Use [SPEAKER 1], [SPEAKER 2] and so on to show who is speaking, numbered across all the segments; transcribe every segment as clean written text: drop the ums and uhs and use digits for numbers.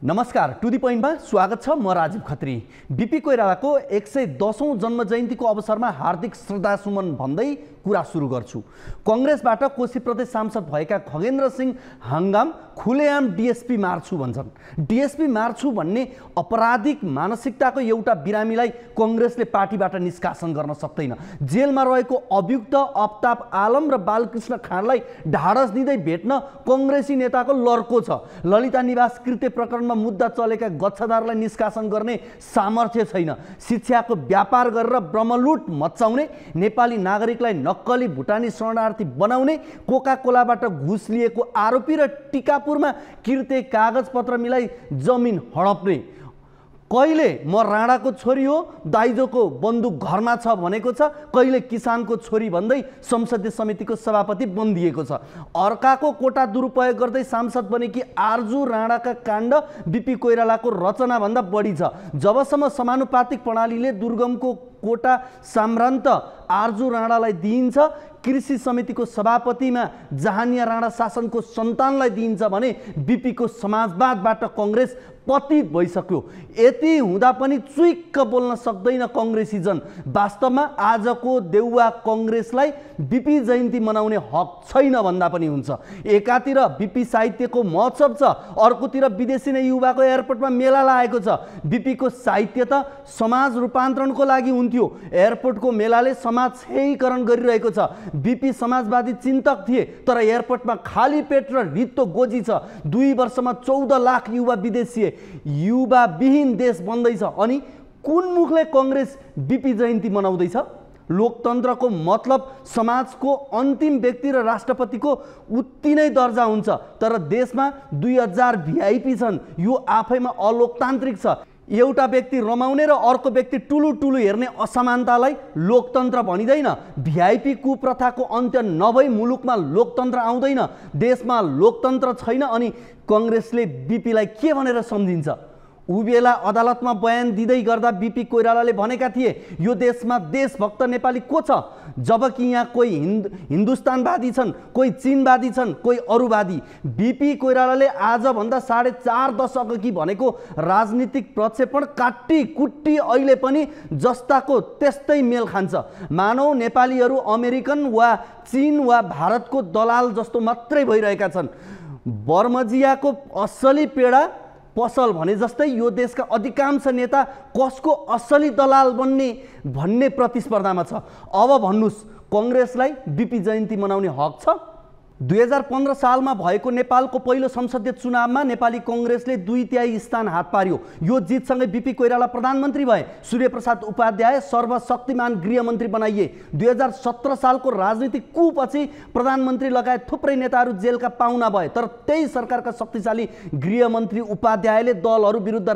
[SPEAKER 1] नमस्कार, टु दी पोइन्टमा स्वागत छ। म राजीव खत्री। बीपी कोइरालाको 110औं जन्म जयन्तीको अवसरमा हार्दिक श्रद्धासुमन भन्दै कुरा सुरु गर्छु। कांग्रेसबाट कोशी प्रदेश सांसद भएका खगेन्द्र सिंह हंगाम खुलेआम डीएसपी मार्छु भन्छन्। डीएसपी मार्छु भन्ने अपराधिक मानसिकताको एउटा बिरामीलाई कांग्रेसले पार्टीबाट निष्कासन गर्न सक्दैन। जेलमा रहेको अभियुक्त अफ्ताब आलम र बालकृष्ण खाँडलाई ढाडस दिँदै भेट्न कांग्रेसी नेताको लर्को छ। ललिता निवास कृत्य प्रकरणमा मुद्दा चलेका गच्छादारलाई निष्कासन गर्ने सामर्थ्य छैन। शिक्षाको व्यापार गरेर ब्रह्मलुट मचाउने, नेपाली नागरिकलाई नक्कली भुटानी शरणार्थी बनाउने, कोका कोलाबाट घुस लिएको आरोपी र टिकापुरमा कृत्य कागजपत्र मिलाई जमिन हडप्ने, कहिले म राणाको छोरी हो दाइजोको बन्दुक घरमा छ भनेको छ, कहिले किसानको छोरी भन्दै संसदीय समितिको सभापति बनिदिएको छ। अर्काको कोटा दुरुपयोग गर्दै सांसद बनेकी आरजु राणाका काण्ड बीपी कोइरालाको रचना भन्दा बढी छ। जबसम्म समानुपातिक प्रणालीले दुर्गमको कोटा साम्रान्त आरजु राणालाई दिइन्छ, कृषि समितिको सभापतिमा जहानिया राणा शासनको सन्तानलाई दिइन्छ भने बीपीको समाजवादबाट कांग्रेस पतित भइसक्यो। यति हुँदा पनि चुइक्क बोल्न सक्दैन कांग्रेसी जन। वास्तवमा आजको देउवा कांग्रेसलाई बीपी जयन्ती मनाउने हक छैन भन्दा पनि हुन्छ। एकातिर बीपी साहित्यको महोत्सव छ, अर्कोतिर विदेशी नै युवाको एयरपोर्टमा मेला लागेको छ। बीपीको साहित्य त समाज रूपान्तरणको लागि हुन्थ्यो, एयरपोर्टको मेलाले समाज क्षयीकरण गरिरहेको छ। बीपी समाजवादी चिन्तक थिए, तर एयरपोर्टमा खाली पेट र रित्तो गोजी छ। 2 वर्षमा 14 लाख युवा विदेशी युवा विहीन देश बन्दैछ। अनि कुन मुखले कांग्रेस बीपी जयन्ती मनाउँदैछ? लोकतन्त्रको मतलब समाजको अन्तिम व्यक्ति र राष्ट्रपतिको उति नै दर्जा हुन्छ, तर देशमा 2000 भिआइपी छन्। यो आफैमा अलोकतान्त्रिक छ। एउटा व्यक्ति रमाउने र अर्को व्यक्ति टुलु टुलु हेर्ने असमानतालाई लोकतन्त्र भनिदैन। भिआइपी कुप्रथाको अन्त्य नभई मुलुकमा लोकतन्त्र आउँदैन, देशमा लोकतन्त्र छैन। अनि कांग्रेसले बीपीलाई के भनेर सम्झिन्छ? उबेला अदालतमा बयान दिँदै गर्दा बीपी कोइरालाले भनेका थिए, यो देशमा देशभक्त नेपाली को छ? जबकि यहाँ कोही हिन्दुस्तानवादी छन्, कोही चीनवादी छन्, कोही अरूवादी। बीपी कोइरालाले आजभन्दा 4.5 दशक अघि भनेको राजनीतिक प्रक्षेपण काट्टी कुट्टी अहिले पनि जस्ताको त्यस्तै मेल खान्छ। मानव नेपालीहरू अमेरिकन वा चीन वा भारतको दलाल जस्तो मात्रै भइरहेका छन्। बर्मजियाको असली पेडा पसल भने जस्तै यो देशका अधिकांश नेता कसको असली दलाल बन्ने भन्ने प्रतिस्पर्धामा छ। अब भन्नुस्, कांग्रेसलाई बीपी जयन्ती मनाउने हक छ? 2015 सालमा भएको नेपालको पहिलो संसदीय चुनावमा नेपाली कांग्रेसले 2/3 स्थान हात पार्यो। यो जितसँगै बीपी कोइराला प्रधानमन्त्री भए। सूर्यप्रसाद उपाध्याय सर्वशक्तिमान गृहमन्त्री बनाइए। 2017 सालको राजनीतिक कुपछि प्रधानमन्त्री लगायत थुप्रै नेताहरू जेलका पाहुना भए, तर त्यही सरकारका शक्तिशाली गृहमन्त्री उपाध्यायले दलहरू विरुद्ध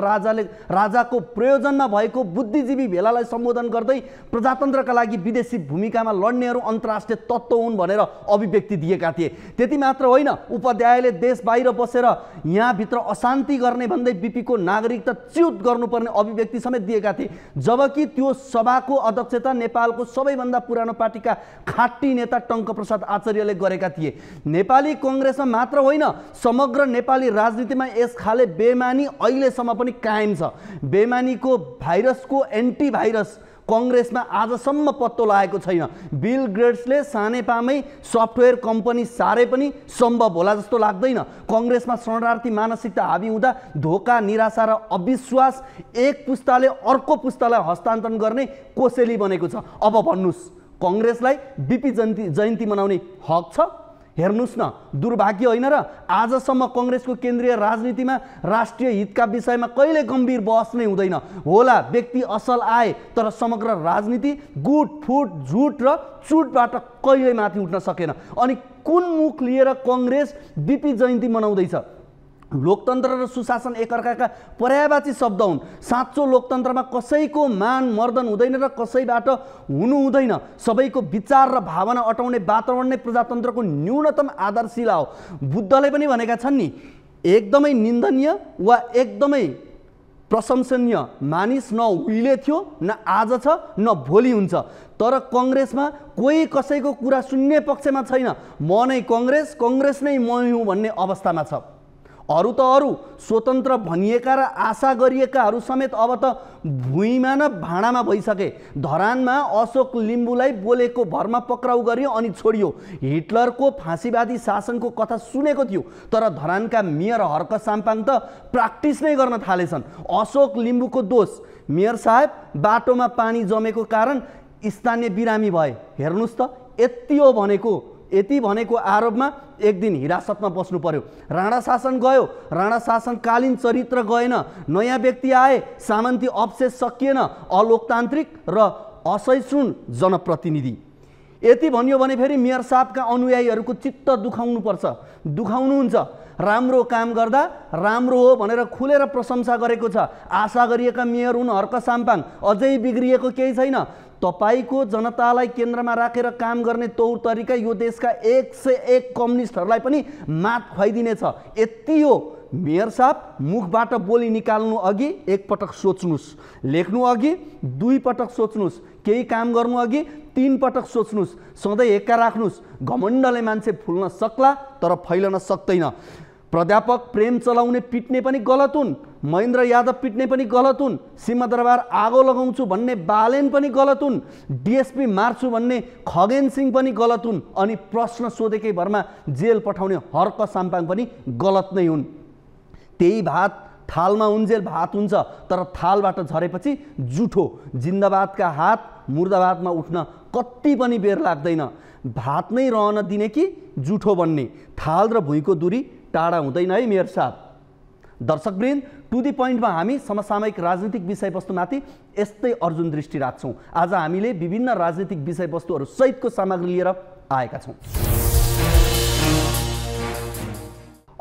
[SPEAKER 1] राजाको प्रयोजनमा भएको बुद्धिजीवी भेलालाई सम्बोधन गर्दै प्रजातन्त्रका लागि विदेशी भूमिकामा लड्नेहरू अन्तर्राष्ट्रिय तत्त्व हुन् भनेर अभिव्यक्ति दिएका थिए। त्यति मात्र होइन, उपाध्यायले देश बाहिर बसेर यहाँ भित्र अशान्ति गर्ने भन्दै बीपीको नागरिकता च्युत गर्नुपर्ने अभिव्यक्ति समेत दिएका थिए। जबकि त्यो सभाको अध्यक्षता नेपालको सबैभन्दा पुरानो पार्टीका खाटी नेता टङ्कप्रसाद आचार्यले गरेका थिए। नेपाली कांग्रेसमा मात्र होइन, समग्र नेपाली राजनीतिमा यस खाले बेमानी अहिलेसम्म पनि कायम छ। बेमानीको भाइरसको एन्टिभाइरस कांग्रेसमा आजसम्म पत्तो लागेको छैन। बिल गेट्सले सानेपामै सफ्टवेयर कम्पनी सारे पनि सम्भव होला जस्तो लाग्दैन। कांग्रेसमा शरणार्थी मानसिकता हावी हुँदा धोका, निराशा र अविश्वास एक पुस्ताले अर्को पुस्तालाई हस्तान्तरण गर्ने कोसेली बनेको छ। अब भन्नुस्, कांग्रेसलाई बीपी जयन्ती मनाउने हक छ? हेर्नुस् न, दुर्भाग्य होइन र आजसम्म कांग्रेसको केन्द्रीय राजनीतिमा राष्ट्रिय हितका विषयमा कहिले गम्भीर बहस नै हुँदैन। होला व्यक्ति असल आए, तर समग्र राजनीति गुट फुट झुट र चुटबाट कहिले माथि उठ्न सकेन। अनि कुन मुख लिएर कांग्रेस बीपी जयन्ती मनाउँदैछ? लोकतन्त्र र सुशासन एकअर्काका पर्यायवाची शब्द हुन्। साँचो लोकतन्त्रमा कसैको मान मर्दन हुँदैन र कसैबाट हुनु हुँदैन। सबैको विचार र भावना अटाउने वातावरण नै प्रजातन्त्रको न्यूनतम आधारशिला हो। बुद्धले पनि भनेका छन् नि, एकदमै निन्दनीय वा एकदमै प्रशंसनीय मानिस न उहिले थियो, न आज छ, न भोलि हुन्छ। तर कांग्रेसमा कोही कसैको कुरा सुन्ने पक्षमा छैन। म नै कांग्रेस, कांग्रेस नै म हुँ भन्ने अवस्थामा छ। अरू त अरू स्वतन्त्र भनिएका र आशा गरिएकाहरू समेत अब त भुइँमा न भाँडामा भइसके। धरानमा अशोक लिम्बूलाई बोलेको भरमा पक्राउ गरियो अनि छोडियो। हिटलरको फाँसीवादी शासनको कथा सुनेको थियो, तर धरानका मेयर हर्क साम्पाङ त प्र्याक्टिस नै गर्न थालेछन्। अशोक लिम्बूको दोष, मेयर साहेब बाटोमा पानी जमेको कारण स्थानीय बिरामी भए। हेर्नुस् त, यति भनेको आरोपमा एक दिन हिरासतमा बस्नु पर्यो। राणा शासन गयो, राणा शासनकालीन चरित्र गएन, नयाँ व्यक्ति आए, सामन्ती अवशेष सकिएन, अलोकतान्त्रिक र असहिष्णु जनप्रतिनिधि। यति भनियो भने फेरि मेयर साहबका अनुयायीहरूको चित्त दुखाउनुहुन्छ। राम्रो काम गर्दा राम्रो हो भनेर खुलेर प्रशंसा गरेको छ। आशा गरिएका मेयर हुन् हर्क साम्पाङ। अझै बिग्रिएको केही छैन। तपाईको जनतालाई केन्द्रमा राखेर काम गर्ने तौर तरिका यो देशका 101 कम्युनिस्टहरूलाई पनि मात खुवाइदिनेछ। यति हो। मेयर साहब, मुखबाट बोली निकाल्नु अघि एकपटक सोच्नुस्, लेख्नु अघि 2 पटक सोच्नुस्, केही काम गर्नु अघि 3 पटक सोच्नुस्, सधैँ एक्का राख्नुस्। घमण्डले मान्छे फुल्न सक्ला तर फैलन सक्दैन। प्राध्यापक प्रेम चलाउने पिट्ने पनि गलत हुन्, महेन्द्र यादव पिट्ने पनि गलत हुन्, सिंहदरबार आगो लगाउँछु भन्ने बालेन पनि गलत हुन्, डिएसपी मार्छु भन्ने खगेन सिंह पनि गलत हुन्, अनि प्रश्न सोधेकै भरमा जेल पठाउने हर्क साम्पाङ पनि गलत नै हुन्। त्यही भात थालमा उन्जेल भात हुन्छ, तर थालबाट झरेपछि जुठो। जिन्दाबादका हात मुर्दाबादमा उठ्न कति पनि बेर लाग्दैन। भात नै रहन दिने कि जुठो बन्ने? थाल र भुइँको दूरी टाढा हुँदैन है मेयर साहब। दर्शकवृन्द, टु दी पोइन्टमा हामी समसामयिक राजनीतिक विषयवस्तुमाथि यस्तै अर्जुन दृष्टि राख्छौँ। आज हामीले विभिन्न राजनीतिक विषयवस्तुहरू सहितको सामग्री लिएर आएका छौँ।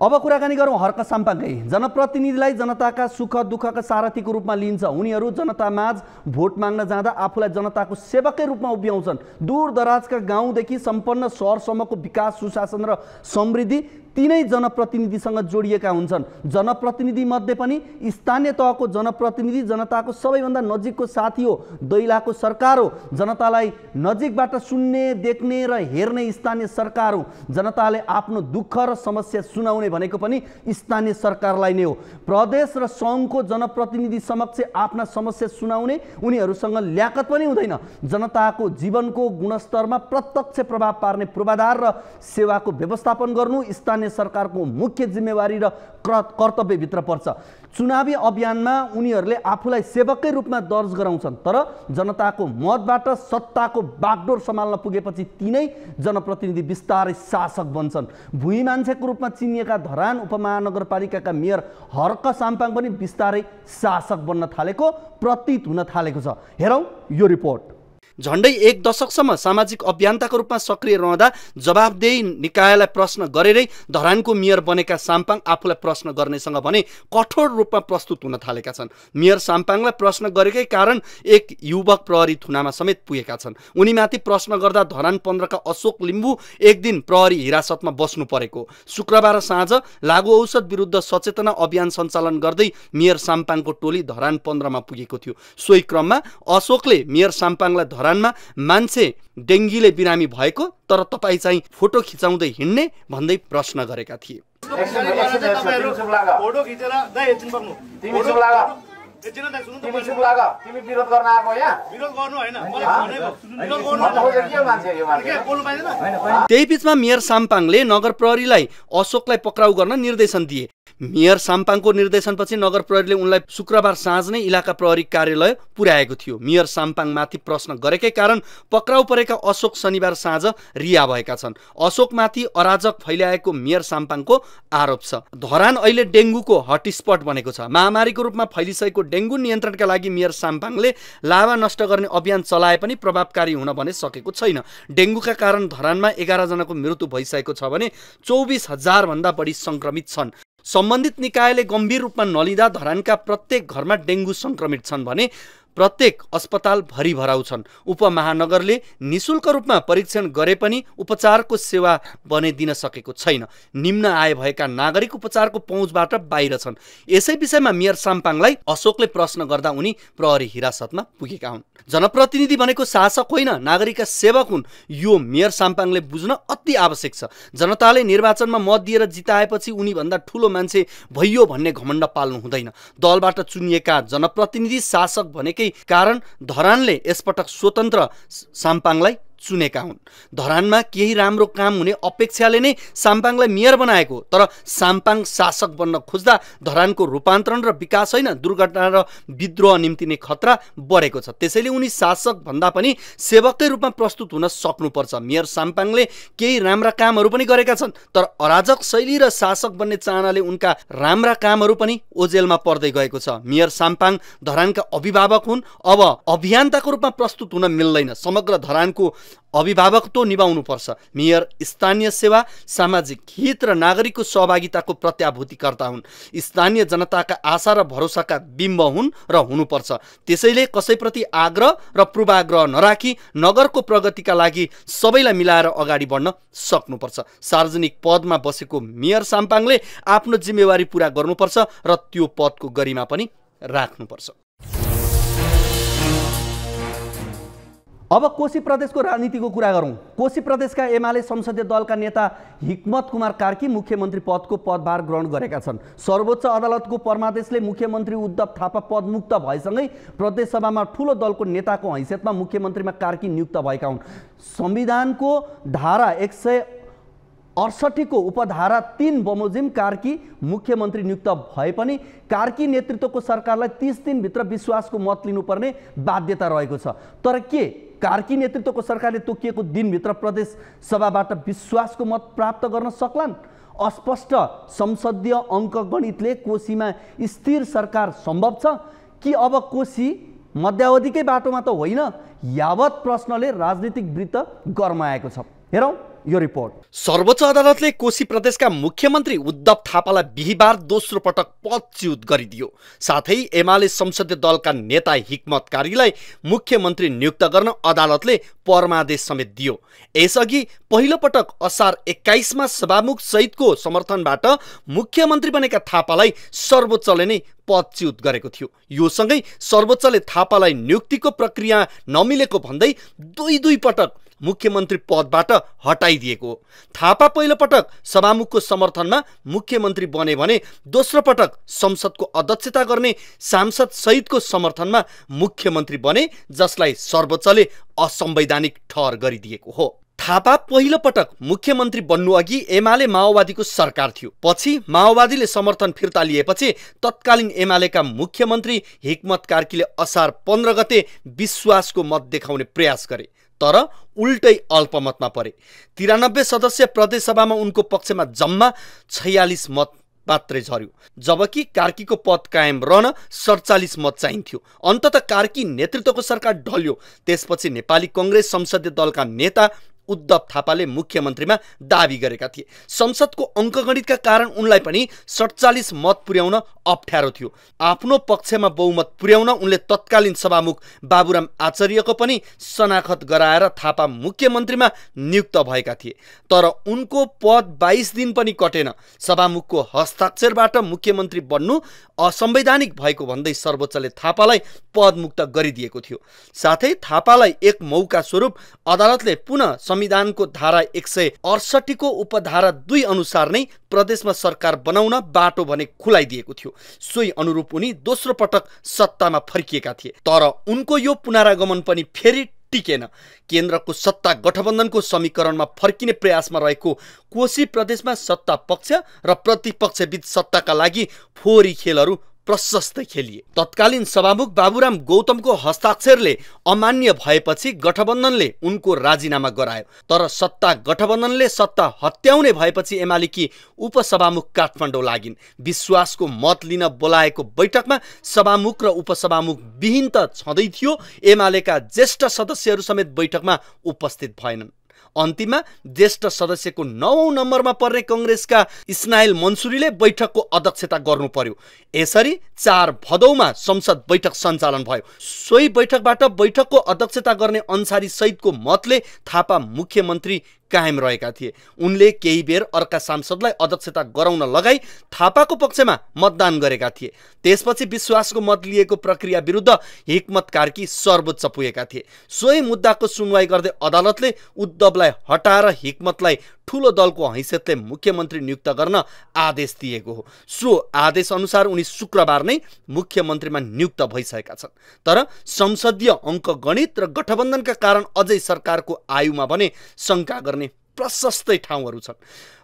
[SPEAKER 1] अब कुराकानी गरौँ हर्क साम्पाङकै। जनप्रतिनिधिलाई जनताका सुख दुःखका सारथीको रूपमा लिन्छ। उनीहरू जनतामाझ भोट माग्न जाँदा आफूलाई जनताको सेवकै रूपमा उभ्याउँछन्। दूरदराजका गाउँदेखि सम्पन्न सहरसम्मको विकास, सुशासन र समृद्धि तीनै जनप्रतिनिधिसँग जोडिएका हुन्छन्। जनप्रतिनिधि मध्ये पनि स्थानीय तहको जनप्रतिनिधि जनताको सबैभन्दा नजिकको साथी हो, दैलाको सरकार हो। जनतालाई नजिकबाट सुन्ने, देख्ने र हेर्ने स्थानीय सरकार हो। जनताले आफ्नो दुःख र समस्या सुनाउने भनेको पनि स्थानीय सरकारलाई नै हो। प्रदेश र सङ्घको जनप्रतिनिधि समक्ष आफ्ना समस्या सुनाउने उनीहरूसँग ल्याकत पनि हुँदैन। जनताको जीवनको गुणस्तरमा प्रत्यक्ष प्रभाव पार्ने पूर्वाधार र सेवाको व्यवस्थापन गर्नु स्थानीय सरकारको मुख्य जिम्मेवारी र कर्तव्यभित्र पर्छ। चुनावी अभियानमा उनीहरूले आफूलाई सेवकै रूपमा दर्ज गराउँछन्, तर जनताको मतबाट सत्ताको बागडोर सम्हाल्न पुगेपछि तिनै जनप्रतिनिधि बिस्तारै शासक बन्छन्। भुइँ मान्छेको रूपमा चिनिएका धरान उपमहानगरपालिकाका मेयर हर्क साम्पाङ पनि बिस्तारै शासक बन्न थालेको प्रतीत हुन थालेको छ। हेरौँ यो रिपोर्ट। झण्डै 1 दशकसम्म सामाजिक अभियन्ताको रूपमा सक्रिय रहँदा जवाबदेही निकायलाई प्रश्न गरेरै धरानको मेयर बनेका साम्पाङ आफूलाई प्रश्न गर्नेसँग भने कठोर रूपमा प्रस्तुत हुन थालेका छन्। मेयर साम्पाङलाई प्रश्न गरेकै कारण एक युवक प्रहरी थुनामा समेत पुगेका छन्। उनीमाथि प्रश्न गर्दा धरान 15 का अशोक लिम्बू एक दिन प्रहरी हिरासतमा बस्नु परेको। शुक्रबार साँझ लागु औषध विरुद्ध सचेतना अभियान सञ्चालन गर्दै मेयर साम्पाङको टोली धरान 15 मा पुगेको थियो। सोही क्रममा अशोकले मेयर साम्पाङलाई धरानमा मान्छे डेङ्गीले बिरामी भएको तर तपाई चाहिँ फोटो खिचाउँदै हिँड्ने भन्दै प्रश्न गरेका थिए।
[SPEAKER 2] फोटो खिचेर दाइ एकछिन बग्नु। तिमी चुप लाग। एकछिन दाइ सुन्नु त। तिमी चुप लाग। तिमी विरोध गर्न आको यहाँ? विरोध गर्नु हैन। मलाई भनेको विरोध गर्नु के मान्छे यो मान्छे? के बोल्नु पाइदैन?
[SPEAKER 1] त्यही बीचमा मेयर साम्पाङले नगर प्रहरीलाई अशोकलाई पक्राउ गर्न निर्देशन दिए। मेयर साम्पाङको निर्देशनपछि नगर प्रहरीले उनलाई शुक्रबार साँझ नै इलाका प्रहरी कार्यालय पुर्याएको थियो। मेयर साम्पाङमाथि प्रश्न गरेकै कारण पक्राउ परेका अशोक शनिबार साँझ रिहा भएका छन्। अशोकमाथि अराजक फैल्याएको मेयर साम्पाङको आरोप छ। धरान अहिले डेङ्गुको हटस्पट बनेको छ। महामारीको रूपमा फैलिसकेको डेङ्गु नियन्त्रणका लागि मेयर साम्पाङले लाभा नष्ट गर्ने अभियान चलाए पनि प्रभावकारी हुन भने सकेको छैन। डेङ्गुका कारण धरानमा 11 जनाको मृत्यु भइसकेको छ भने 24,000 भन्दा बढी संक्रमित छन्। सम्बन्धित निकायले गम्भीर रूपमा नलिँदा धरानका प्रत्येक घरमा डेङ्गु संक्रमित छन् भने प्रत्येक अस्पताल भरिभराउ छन्। उपमहानगरले निशुल्क रूपमा परीक्षण गरे पनि उपचारको सेवा भने दिन सकेको छैन। निम्न आय भएका नागरिक उपचारको पहुँचबाट बाहिर छन्। यसै विषयमा मेयर साम्पाङलाई अशोकले प्रश्न गर्दा उनी प्रहरी हिरासतमा पुगेका हुन्। जनप्रतिनिधि भनेको शासक होइन, नागरिकका सेवक हुन्। यो मेयर साम्पाङले बुझ्न अति आवश्यक छ। जनताले निर्वाचनमा मत दिएर जिताएपछि उनी भन्दा ठुलो मान्छे भइयो भन्ने घमण्ड पाल्नु हुँदैन। दलबाट चुनिएका जनप्रतिनिधि शासक भनेकै कारण धरानले यसपटक स्वतन्त्र साम्पाङलाई चुनेका हुन्। धरानमा केही राम्रो काम हुने अपेक्षाले नै साम्पाङलाई मेयर बनाएको, तर साम्पाङ शासक बन्न खोज्दा धरानको रूपान्तरण र विकास होइन, दुर्घटना र विद्रोह निम्ति नै खतरा बढेको छ। त्यसैले उनी शासक भन्दा पनि सेवककै रूपमा प्रस्तुत हुन सक्नुपर्छ। मेयर साम्पाङले केही राम्रा कामहरू पनि गरेका छन्, तर अराजक शैली र शासक बन्ने चाहनाले उनका राम्रा कामहरू पनि ओझेलमा पर्दै गएको छ। मेयर साम्पाङ धरानका अभिभावक हुन्, अब अभियन्ताको रूपमा प्रस्तुत हुन मिल्दैन। समग्र धरानको अभिभावकत्व निभाउनु पर्छ। मेयर स्थानीय सेवा, सामाजिक हित र नागरिकको सहभागिताको प्रत्याभूतिकर्ता हुन्। स्थानीय जनताका आशा र भरोसाका बिम्ब हुन् र हुनुपर्छ। त्यसैले कसैप्रति आग्रह र पूर्वाग्रह नराखी नगरको प्रगतिका लागि सबैलाई मिलाएर अगाडि बढ्न सक्नुपर्छ। सार्वजनिक पदमा बसेको मेयर साम्पाङले आफ्नो जिम्मेवारी पूरा गर्नुपर्छ र त्यो पदको गरिमा पनि राख्नुपर्छ। अब कोशी प्रदेशको राजनीतिको कुरा गरौँ। कोशी प्रदेशका एमाले संसदीय दलका नेता हिक्मत कुमार कार्की मुख्यमन्त्री पदको पदभार ग्रहण गरेका छन्। सर्वोच्च अदालतको परमादेशले मुख्यमन्त्री उद्धव थापा पदमुक्त भएसँगै प्रदेशसभामा ठूलो दलको नेताको हैसियतमा मुख्यमन्त्रीमा कार्की नियुक्त भएका हुन्। संविधानको धारा 168 को उपधारा 3 बमोजिम कार्की मुख्यमन्त्री नियुक्त भए पनि कार्की नेतृत्वको सरकारलाई 30 दिनभित्र विश्वासको मत लिनुपर्ने बाध्यता रहेको छ। तर के कार्की नेतृत्वको सरकारले तोकिएको दिनभित्र प्रदेश सभाबाट विश्वासको मत प्राप्त गर्न सक्लान्? अस्पष्ट संसदीय अङ्कगणितले कोशीमा स्थिर सरकार सम्भव छ कि अब कोशी मध्यावधिकै बाटोमा त होइन? यावत प्रश्नले राजनीतिक वृत्त गरमाएको छ। हेरौँ यो रिपोर्ट। सर्वोच्च अदालतले कोशी प्रदेशका मुख्यमन्त्री उद्धव थापालाई बिहीबार दोस्रो पटक पदच्युत गरिदियो। साथै एमाले संसदीय दलका नेता हिक्मत कार्कीलाई मुख्यमन्त्री नियुक्त गर्न अदालतले परमादेश समेत दियो। यसअघि पहिलो पटक असार 21 मा सभामुख सहितको समर्थनबाट मुख्यमन्त्री बनेका थापालाई सर्वोच्चले नै पदच्युत गरेको थियो। यो सँगै सर्वोच्चले थापालाई नियुक्तिको प्रक्रिया नमिलेको भन्दै दुई पटक मुख्यमन्त्री पदबाट हटाइदिएको। थापा पहिलो पटक सभामुखको समर्थनमा मुख्यमन्त्री बने भने दोस्रो पटक संसदको अध्यक्षता गर्ने सांसद सहितको समर्थनमा मुख्यमन्त्री बने, जसलाई सर्वोच्चले असंवैधानिक ठहर गरिदिएको हो। थापा पहिलो पटक मुख्यमन्त्री बन्नु अघि एमाले माओवादीको सरकार थियो। पछि माओवादीले समर्थन फिर्ता लिएपछि तत्कालीन एमालेका मुख्यमन्त्री हिक्मत कार्कीले असार 15 गते विश्वासको मत देखाउने प्रयास गरे, तर उल्टै अल्पमतमा परे। 93 सदस्य प्रदेशसभामा उनको पक्षमा जम्मा 46 मत मात्रै झर्यो, जबकि कार्कीको पद कायम रहन 47 मत चाहिन्थ्यो। अन्ततः कार्की नेतृत्वको सरकार ढल्यो। त्यसपछि नेपाली कांग्रेस संसदीय दलका नेता उद्धव थापाले मुख्यमन्त्रीमा दाबी गरेका थिए। संसदको अङ्कगणितका कारण उनलाई पनि 47 मत पुर्याउन अप्ठ्यारो थियो। आफ्नो पक्षमा बहुमत पुर्याउन उनले तत्कालीन सभामुख बाबुराम आचार्यको पनि शनाखत गराएर थापा मुख्यमन्त्रीमा नियुक्त भएका थिए। तर उनको पद 22 दिन पनि कटेन। सभामुखको हस्ताक्षरबाट मुख्यमन्त्री बन्नु असंवैधानिक भएको भन्दै सर्वोच्चले थापालाई पदमुक्त गरिदिएको थियो। साथै थापालाई एक मौका स्वरूप अदालतले पुनः संविधानको धारा 168 को उपधारा 2 अनुसार नै प्रदेशमा सरकार बनाउन बाटो भने खुलाइदिएको थियो। सोही अनुरूप उनी दोस्रो पटक सत्तामा फर्किएका थिए। तर उनको यो पुनरागमन पनि फेरि टिकेन। केन्द्रको सत्ता गठबन्धनको समीकरणमा फर्किने प्रयासमा रहेको कोशी प्रदेशमा सत्ता पक्ष र प्रतिपक्ष बीच सत्ताका लागि फोहोरी खेलहरू प्रशस्तै खेलिए। तत्कालीन सभामुख बाबुराम गौतमको हस्ताक्षरले अमान्य भएपछि गठबन्धनले उनको राजीनामा गरायो। तर सत्ता गठबन्धनले सत्ता हत्याउने भएपछि एमालेकी उपसभामुख काठमाडौँ लागिन्। विश्वासको मत लिन बोलाएको बैठकमा सभामुख र उपसभामुख विहीन त छँदै थियो, एमालेका ज्येष्ठ सदस्यहरू समेत बैठकमा उपस्थित भएनन्।
[SPEAKER 3] अन्तिममा ज्येष्ठ सदस्यको 9औं नम्बरमा पर्ने कांग्रेसका इस्माइल मन्सुरीले बैठकको अध्यक्षता गर्नु पर्यो। यसरी 4 भदौमा संसद बैठक सञ्चालन भयो। सोही बैठकबाट बैठकको अध्यक्षता गर्ने अन्सारी सहितको मतले थापा मुख्यमन्त्री कायम रहेका थिए। उनले केही बेर अर्का सांसदलाई अध्यक्षता गराउन लगाई थापाको पक्षमा मतदान गरेका थिए। त्यसपछि विश्वासको मत लिएको प्रक्रिया विरुद्ध हिक्मत कार्की सर्वोच्च पुगेका थिए। सोही मुद्दाको सुनवाई गर्दै अदालतले उद्धवलाई हटाएर हिक्मतलाई ठूलो दलको हैसियतले मुख्यमन्त्री नियुक्त गर्न आदेश दिएको हो। सो आदेश अनुसार उनी शुक्रबार नै मुख्यमन्त्रीमा नियुक्त भइसकेका छन्। तर संसदीय अङ्कगणित र गठबन्धनका कारण अझै सरकारको आयुमा भने शंका गर्ने प्रशस्तै ठाउँहरू छन्।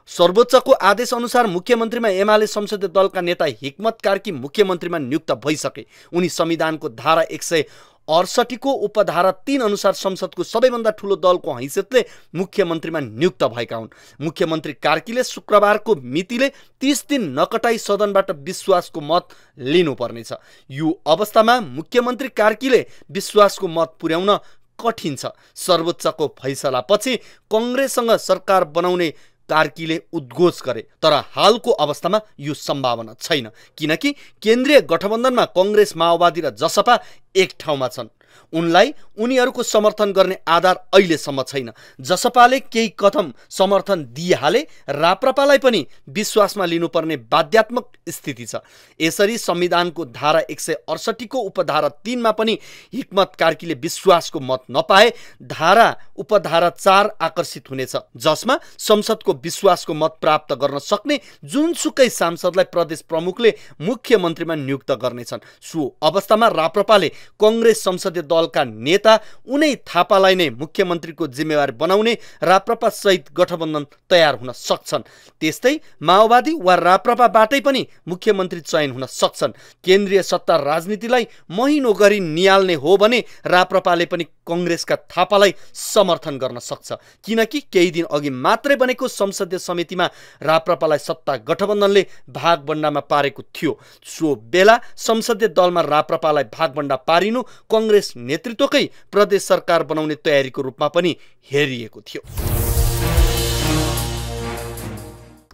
[SPEAKER 3] सर्वोच्चको आदेश अनुसार मुख्यमन्त्रीमा एमाले संसदीय दलका नेता हिक्मत कार्की मुख्यमन्त्रीमा नियुक्त भइसके। उनी संविधानको धारा 168 को उपधारा 3 अनुसार संसदको सबैभन्दा ठूलो दलको हैसियतले मुख्यमन्त्रीमा नियुक्त भएका हुन्। मुख्यमन्त्री कार्कीले शुक्रबारको मितिले 30 दिन नकटाई सदनबाट विश्वासको मत लिनुपर्नेछ। यो अवस्थामा मुख्यमन्त्री कार्कीले विश्वासको मत पुर्याउन कठिन छ। सर्वोच्चको फैसलापछि कांग्रेससँग सरकार बनाउने कार्कीले उद्घोष गरे, तर हालको अवस्थामा यो सम्भावना छैन, किनकि केन्द्रीय गठबन्धनमा कांग्रेस, माओवादी र जसपा एक ठाउँमा छन्। उनलाई उनीहरूको समर्थन गर्ने आधार अहिलेसम्म छैन। जसपाले केही कदम समर्थन दिइहाले, राप्रपालाई पनि विश्वासमा लिनुपर्ने बाध्यात्मक स्थिति छ। यसरी संविधानको धारा 168 को उपधारा 3 मा पनि हिक्मत कार्कीले विश्वासको मत नपाए धारा उपधारा 4 आकर्षित हुनेछ, जसमा संसदको विश्वासको मत प्राप्त गर्न सक्ने जुनसुकै सांसदलाई प्रदेश प्रमुखले मुख्यमन्त्रीमा नियुक्त गर्नेछन्। सो अवस्थामा राप्रपाले कांग्रेस संसदीय दलका नेता उनै थापालाई नै मुख्यमन्त्रीको जिम्मेवारी बनाउने राप्रपा सहित गठबन्धन तयार हुन सक्छन्। त्यस्तै माओवादी वा राप्रपाबाटै पनि मुख्यमन्त्री चयन हुन सक्छन्। केन्द्रीय सत्ता राजनीतिलाई महिनो गरी नियाल्ने हो भने राप्रपाले पनि कांग्रेसका थापालाई समर्थन गर्न सक्छ, किनकि केही दिन अघि मात्रै बनेको संसदीय समितिमा राप्रपालाई सत्ता गठबन्धनले भागबण्डामा पारेको थियो। सो बेला संसदीय दलमा राप्रपालाई भागबण्डा पारिनु कांग्रेस नेतृत्वकै प्रदेश सरकार बनाउने तयारीको रूपमा पनि हेरिएको थियो।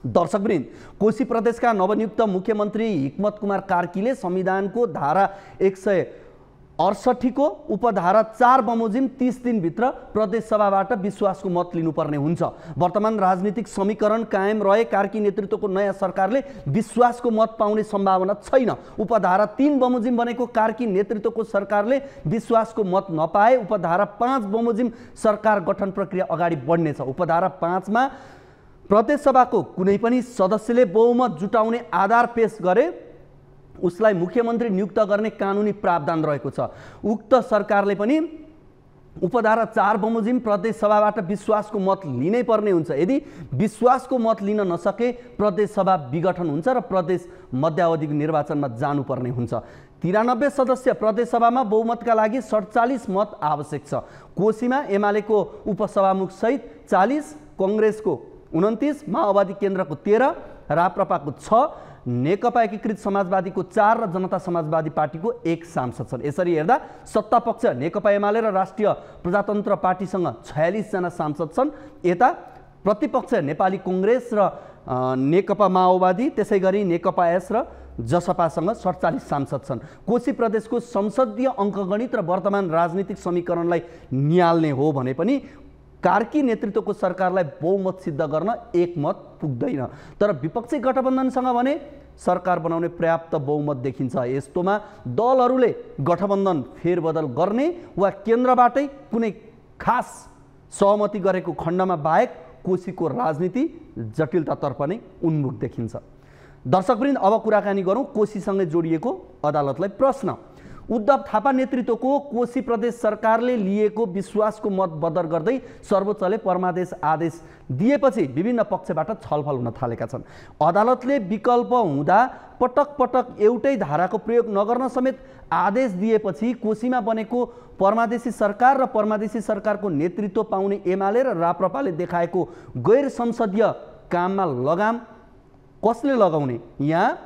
[SPEAKER 1] दर्शकवृन्द, कोशी प्रदेशका नवनियुक्त मुख्यमन्त्री हिक्मत कुमार कार्कीले संविधानको धारा 168 को उपधारा 4 बमोजिम 30 दिनभित्र प्रदेश सभाबाट विश्वासको मत लिनुपर्ने हुन्छ। वर्तमान राजनीतिक समीकरण कायम रहे कार्की नेतृत्वको नयाँ सरकारले विश्वासको मत पाउने सम्भावना छैन। उपधारा 3 बमोजिम बनेको कार्की नेतृत्वको सरकारले विश्वासको मत नपाए उपधारा 5 बमोजिम सरकार गठन प्रक्रिया अगाडि बढ्नेछ। उपधारा 5 मा प्रदेश सभाको कुनै पनि सदस्यले बहुमत जुटाउने आधार पेश गरे उसलाई मुख्यमन्त्री नियुक्त गर्ने कानुनी प्रावधान रहेको छ। उक्त सरकारले पनि उपधारा 4 बमोजिम प्रदेश सभाबाट विश्वासको मत लिनै पर्ने हुन्छ। यदि विश्वासको मत लिन नसके प्रदेश सभा विघटन हुन्छ र प्रदेश मध्यावधिको निर्वाचनमा जानुपर्ने हुन्छ। 93 सदस्य प्रदेश सभामा बहुमतका लागि 47 मत आवश्यक छ। कोशीमा एमालेको उपसभामुख सहित 40, कांग्रेसको 29, माओवादी केन्द्रको 13, राप्रपाको 6, नेकपा एकीकृत समाजवादीको 4 र जनता समाजवादी पार्टीको 1 सांसद छन्। यसरी हेर्दा सत्ता पक्ष नेकपा एमाले र राष्ट्रिय प्रजातन्त्र पार्टीसँग 46 जना सांसद छन्। यता प्रतिपक्ष नेपाली कांग्रेस र नेकपा माओवादी, त्यसैगरी नेकपा एस र जसपासँग 47 सांसद छन्। कोशी प्रदेशको संसदीय अङ्कगणित र वर्तमान राजनीतिक समीकरणलाई नियाल्ने हो भने पनि कार्की नेतृत्वको सरकारलाई बहुमत सिद्ध गर्न एक मत पुग्दैन। तर विपक्षी गठबन्धनसँग भने सरकार बनाउने पर्याप्त बहुमत देखिन्छ। यस्तोमा दलहरूले गठबन्धन फेरबदल गर्ने वा केन्द्रबाटै कुनै खास सहमति गरेको खण्डमा बाहेक कोशीको राजनीति जटिलतातर्फ नै उन्मुख देखिन्छ। दर्शकवृन्द, अब कुराकानी गरौँ कोशीसँगै जोडिएको अदालतलाई प्रश्न। उद्धव थापा नेतृत्वको कोशी प्रदेश सरकारले लिएको विश्वासको मत बदर गर्दै सर्वोच्चले परमादेश आदेश दिएपछि विभिन्न पक्षबाट छलफल हुन थालेका छन्। अदालतले विकल्प हुँदा पटक पटक एउटै धाराको प्रयोग नगर्न समेत आदेश दिएपछि कोशीमा बनेको परमादेशी सरकार र परमादेशी सरकारको नेतृत्व पाउने एमाले र राप्रपाले देखाएको गैर संसदीय काममा लगाम कसले लगाउने, यहाँ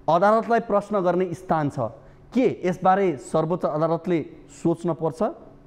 [SPEAKER 1] अदालतलाई प्रश्न गर्ने स्थान छ। के यसबारे सर्वोच्च अदालतले सोच्न पर्छ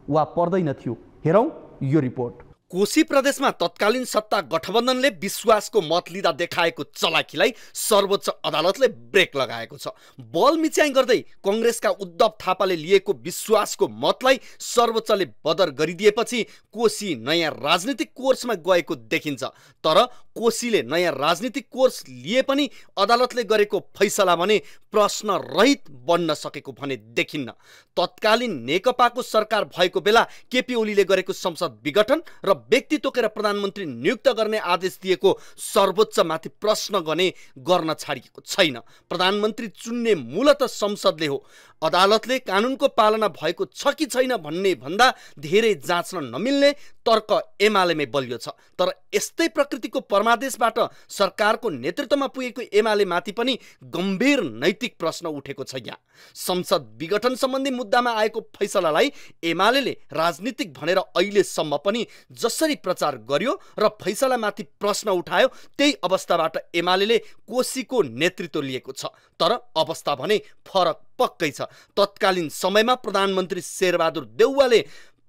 [SPEAKER 1] वा पर्दैन थियो? हेरौँ यो रिपोर्ट।
[SPEAKER 3] कोशी प्रदेशमा तत्कालीन सत्ता गठबन्धनले विश्वासको मत लिँदा देखाएको चलाखीलाई सर्वोच्च अदालतले ब्रेक लगाएको छ। बल मिच्याइ गर्दै कङ्ग्रेसका उद्धव थापाले लिएको विश्वासको मतलाई सर्वोच्चले बदर गरिदिएपछि कोशी नयाँ राजनीतिक कोर्समा गएको देखिन्छ। तर कोशीले नयाँ राजनीतिक कोर्स लिए पनि अदालतले गरेको फैसला भने प्रश्न रहित बन्न सकेको भने देखिन्न। तत्कालीन नेकपाको सरकार भएको बेला केपी ओलीले गरेको संसद विघटन र व्यक्ति तोकेर प्रधानमन्त्री नियुक्त गर्ने आदेश दिएको सर्वोच्चमाथि प्रश्न गर्न छाडिएको छैन। प्रधानमन्त्री चुन्ने मूलतः संसदले हो। अदालतले कानुनको पालना भएको छ कि छैन भन्ने भन्दा धेरै जाँच्न नमिल्ने तर्क एमालेमै बलियो छ। तर यस्तै प्रकृतिको परमादेशबाट सरकारको नेतृत्वमा पुगेको एमाले माथि पनि गम्भीर नैतिक प्रश्न उठेको छ। यहाँ संसद विघटन सम्बन्धी मुद्दामा आएको फैसलालाई एमालेले राजनीतिक भनेर अहिलेसम्म पनि जसरी प्रचार गर्यो र फैसलामाथि प्रश्न उठायो, त्यही अवस्थाबाट एमालेले कोशीको नेतृत्व लिएको छ। तर अवस्था भने फरक पक्कै छ। तत्कालीन समयमा प्रधानमन्त्री शेरबहादुर देउवाले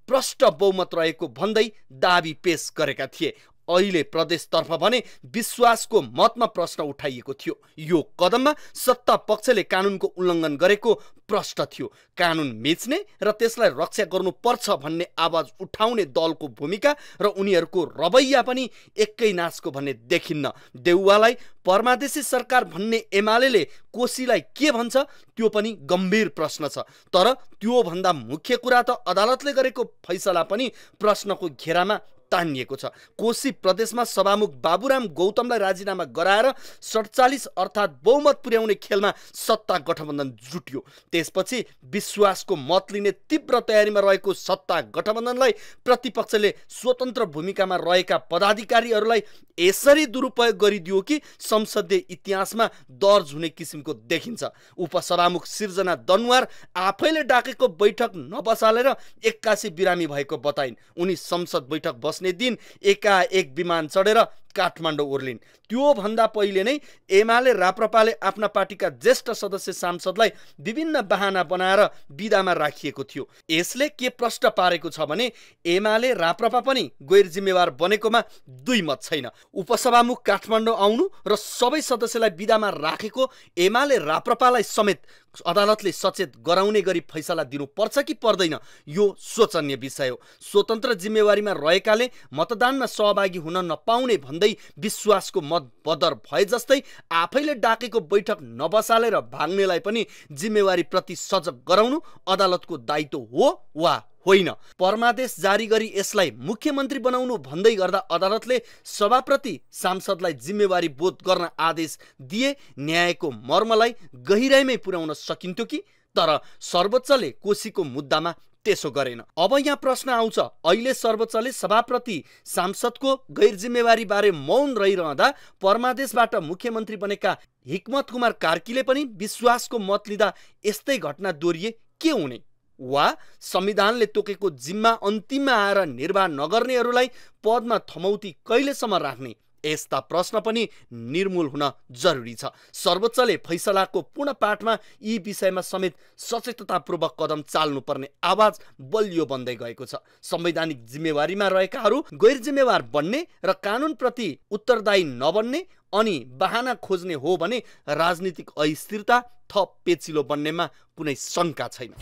[SPEAKER 3] प्रष्ट बहुमत रहेको भन्दै दाबी पेश गरेका थिए। अहिले प्रदेशतर्फ भने विश्वासको मतमा प्रश्न उठाइएको थियो। यो कदममा सत्ता पक्षले कानुनको उल्लङ्घन गरेको प्रश्न थियो। कानुन मिच्ने र त्यसलाई रक्षा गर्नुपर्छ भन्ने आवाज उठाउने दलको भूमिका र उनीहरूको रवैया पनि एकै नाचको भन्ने देखिन्न। देउवालाई परमादेशी सरकार भन्ने एमालेले कोशीलाई के भन्छ त्यो पनि गम्भीर प्रश्न छ। तर त्यो भन्दा मुख्य कुरा त अदालतले गरेको फैसला पनि प्रश्नको घेरामा तानिएको छ। कोशी प्रदेशमा सभामुख बाबुराम गौतमलाई राजीनामा गराएर 47 अर्थात् बहुमत पुर्याउने खेलमा सत्ता गठबन्धन जुट्यो। त्यसपछि विश्वासको मत लिने तीव्र तयारीमा रहेको सत्ता गठबन्धनलाई प्रतिपक्षले स्वतन्त्र भूमिकामा रहेका पदाधिकारीहरूलाई यसरी दुरुपयोग गरिदियो कि संसदीय इतिहासमा दर्ज हुने किसिमको देखिन्छ। उपसभामुख सिर्जना दनुवार आफैले डाकेको बैठक नबसालेर 81 बिरामी भएको बताइन्। उनी संसद बैठक बस्ने दिन एकाएक विमान चढेर काठमाडौँ ओर्लिन्। त्यो भन्दा पहिले नै एमाले राप्रपाले आफ्ना पार्टीका ज्येष्ठ सदस्य सांसदलाई विभिन्न बहाना बनाएर बिदामा राखिएको थियो। यसले के प्रश्न पारेको छ भने एमाले राप्रपा पनि गैर जिम्मेवार बनेकोमा दुई मत छैन। उपसभामुख काठमाडौँ आउनु र सबै सदस्यलाई बिदामा राखेको एमाले राप्रपालाई समेत अदालतले सचेत गराउने गरी फैसला दिनुपर्छ कि पर्दैन, यो सोचनीय विषय हो। स्वतन्त्र जिम्मेवारीमा रहेकाले मतदानमा सहभागी हुन नपाउने भन्दै विश्वासको मत बदर भए जस्तै आफैले डाकेको बैठक नबसालेर भाग्नेलाई पनि जिम्मेवारी प्रति सजग गराउनु अदालतको दायित्व हो वा होइन। परमादेश जारी गरी यसलाई मुख्यमन्त्री बनाउनु भन्दै गर्दा अदालतले सभाप्रति सांसदलाई जिम्मेवारी बोध गर्न आदेश दिए न्यायको मर्मलाई गहिराइमै पुर्याउन सकिन्थ्यो कि? तर सर्वोच्चले कोशीको मुद्दामा त्यसो गरेन। अब यहाँ प्रश्न आउँछ, अहिले सर्वोच्चले सभाप्रति सांसदको गैर जिम्मेवारी बारे मौन रहिरहँदा परमादेशबाट मुख्यमन्त्री बनेका हिक्मत कुमार कार्कीले पनि विश्वासको मत लिँदा यस्तै घटना दोहोरिए के हुने? वा संविधानले तोकेको जिम्मा अन्तिममा आएर निर्वाह नगर्नेहरूलाई पदमा थमौती कहिलेसम्म राख्ने? यस्ता प्रश्न पनि निर्मूल हुन जरुरी छ। सर्वोच्चले फैसलाको पूर्ण पाठमा यी विषयमा समेत सचेततापूर्वक कदम चाल्नुपर्ने आवाज बलियो बन्दै गएको छ। संवैधानिक जिम्मेवारीमा रहेकाहरू गैर जिम्मेवार बन्ने र कानुनप्रति उत्तरदायी नबन्ने अनि बहाना खोज्ने हो भने राजनीतिक अस्थिरता थप पेचिलो बन्नेमा कुनै शङ्का छैन।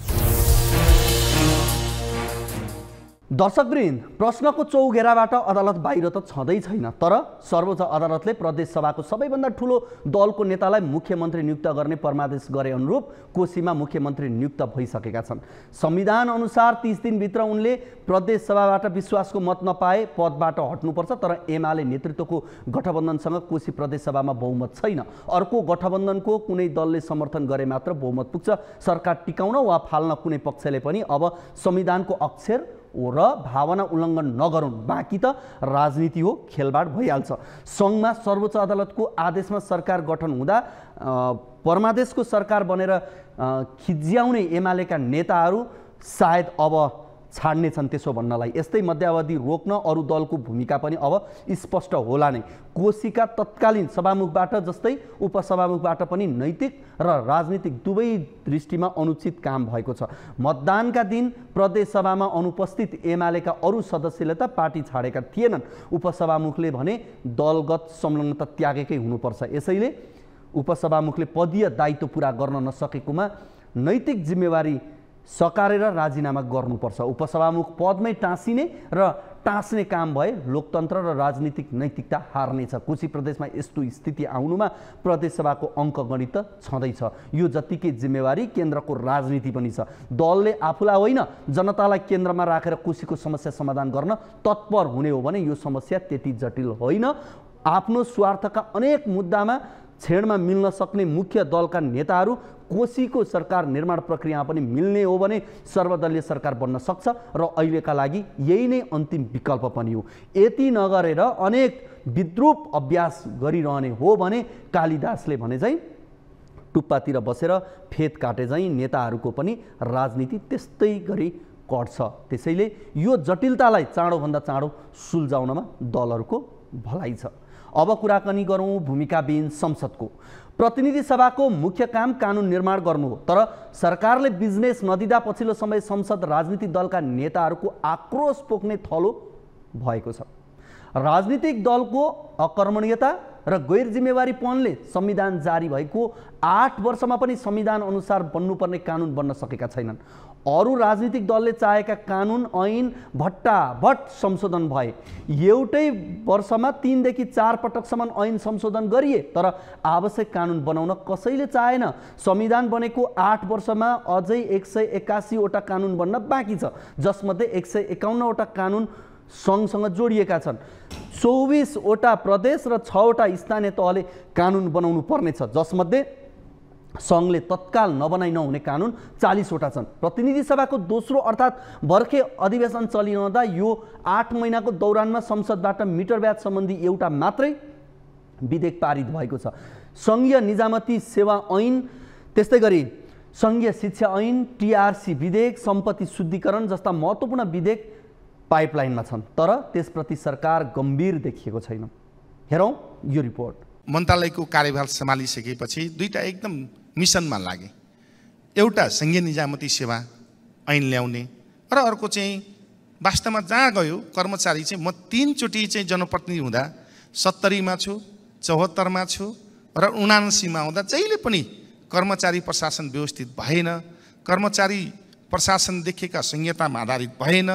[SPEAKER 1] दर्शकवृन्द, प्रश्नको चौघेराबाट अदालत बाहिर त छँदै छैन, तर सर्वोच्च अदालतले प्रदेश सभाको सबैभन्दा ठुलो दलको नेतालाई मुख्यमन्त्री नियुक्त गर्ने परमादेश गरे अनुरूप कोशीमा मुख्यमन्त्री नियुक्त भइसकेका छन्। संविधान अनुसार 30 दिनभित्र उनले प्रदेश सभाबाट विश्वासको मत नपाए पदबाट हट्नुपर्छ। तर एमाले नेतृत्वको गठबन्धनसँग कोशी प्रदेश सभामा बहुमत छैन। अर्को गठबन्धनको कुनै दलले समर्थन गरे मात्र बहुमत पुग्छ। सरकार टिकाउन वा फाल्न कुनै पक्षले पनि अब संविधानको अक्षर र भावना उल्लङ्घन नगरून्, बाँकी त राजनीति हो, खेलबाड भइहाल्छ। सङ्घमा सर्वोच्च अदालतको आदेशमा सरकार गठन हुँदा परमादेशको सरकार बनेर खिज्याउने एमालेका नेताहरू सायद अब छाड्ने छन् त्यसो भन्नलाई। यस्तै मध्यावधि रोक्न अरू दलको भूमिका पनि अब स्पष्ट होला नै। कोसीका तत्कालीन सभामुखबाट जस्तै उपसभामुखबाट पनि नैतिक र राजनीतिक दुवै दृष्टिमा अनुचित काम भएको छ। मतदानका दिन प्रदेशसभामा अनुपस्थित एमालेका अरू सदस्यले त पार्टी छाडेका थिएनन्। उपसभामुखले भने दलगत संलग्नता त्यागेकै हुनुपर्छ। यसैले उपसभामुखले पदीय दायित्व पुरा गर्न नसकेकोमा नैतिक जिम्मेवारी सकारेर राजीनामा गर्नुपर्छ। उपसभामुख पदमै टाँसिने र टाँस्ने काम भए लोकतन्त्र र राजनीतिक नैतिकता हार्नेछ। कोशी प्रदेशमा यस्तो स्थिति आउनुमा प्रदेशसभाको अङ्कगणित छँदैछ। यो जतिकै जिम्मेवारी केन्द्रको राजनीति पनि छ। दलले आफूलाई होइन जनतालाई केन्द्रमा राखेर कोशीको समस्या समाधान गर्न तत्पर हुने हो भने यो समस्या त्यति जटिल होइन। आफ्नो स्वार्थका अनेक मुद्दामा छेडमा मिल्न सक्ने मुख्य दलका नेताहरू कोशीको सरकार निर्माण प्रक्रिया पनि मिल्ने हो भने सर्वदलीय सरकार बन्न सक्छ र अहिलेका लागि यही नै अन्तिम विकल्प पनि हो। यति नगरेर अनेक विद्रूप अभ्यास गरिरहने हो भने कालिदासले भने चाहिँ टुप्पातिर बसेर फेद काटे चाहिँ नेताहरूको पनि राजनीति त्यस्तै गरी कट्छ। त्यसैले यो जटिलतालाई चाँडोभन्दा चाँडो सुल्झाउनमा दलहरूको भलाइ छ। अब कुराकानी गरौँ भूमिकाविहीन संसदको। प्रतिनिधि सभाको मुख्य काम कानुन निर्माण गर्नु हो, तर सरकारले बिजनेस नदिँदा पछिल्लो समय संसद राजनीतिक दलका नेताहरूको आक्रोश पोख्ने थलो भएको छ। राजनीतिक दलको अकर्मण्यता र गैर जिम्मेवारीपनले संविधान जारी भएको 8 वर्षमा पनि संविधान अनुसार बन्नुपर्ने कानुन बन्न सकेका छैनन्। अरू राजनीतिक दलले चाहेका कानुन ऐन भट्टाभट संशोधन भए। एउटै वर्षमा 3 देखि 4 पटकसम्म ऐन संशोधन गरिए, तर आवश्यक कानुन बनाउन कसैले चाहेन। संविधान बनेको 8 वर्षमा अझै 181 वटा कानुन बन्न बाँकी छ, जसमध्ये 151 वटा कानुन सङ्घसँग जोडिएका छन्। 24 वटा प्रदेश र 6 वटा स्थानीय तहले कानुन बनाउनु पर्नेछ, जसमध्ये सङ्घले तत्काल नबनाइ नहुने कानुन 40 वटा छन्। प्रतिनिधि सभाको दोस्रो अर्थात् भर्खे अधिवेशन चलिरहँदा यो 8 महिनाको दौरानमा संसदबाट मिटर ब्याज सम्बन्धी एउटा मात्रै विधेयक पारित भएको छ। सङ्घीय निजामती सेवा ऐन, त्यस्तै गरी सङ्घीय शिक्षा ऐन, टिआरसी विधेयक, सम्पत्ति शुद्धिकरण जस्ता महत्त्वपूर्ण विधेयक पाइपलाइनमा छन्, तर त्यसप्रति सरकार गम्भीर देखिएको छैन। हेरौँ यो रिपोर्ट।
[SPEAKER 4] मन्त्रालयको कार्यभार सम्हालिसकेपछि दुईटा एकदम मिसनमा लागे। एउटा सङ्घीय निजामती सेवा ऐन ल्याउने र अर्को चाहिँ वास्तवमा जहाँ गयो कर्मचारी चाहिँ म 3 चोटि चाहिँ जनप्रतिनिधि हुँदा 70 मा छु, 74 मा छु र 79 मा हुँदा जहिले पनि कर्मचारी प्रशासन व्यवस्थित भएन, कर्मचारी प्रशासन देखेका संहितामा आधारित भएन।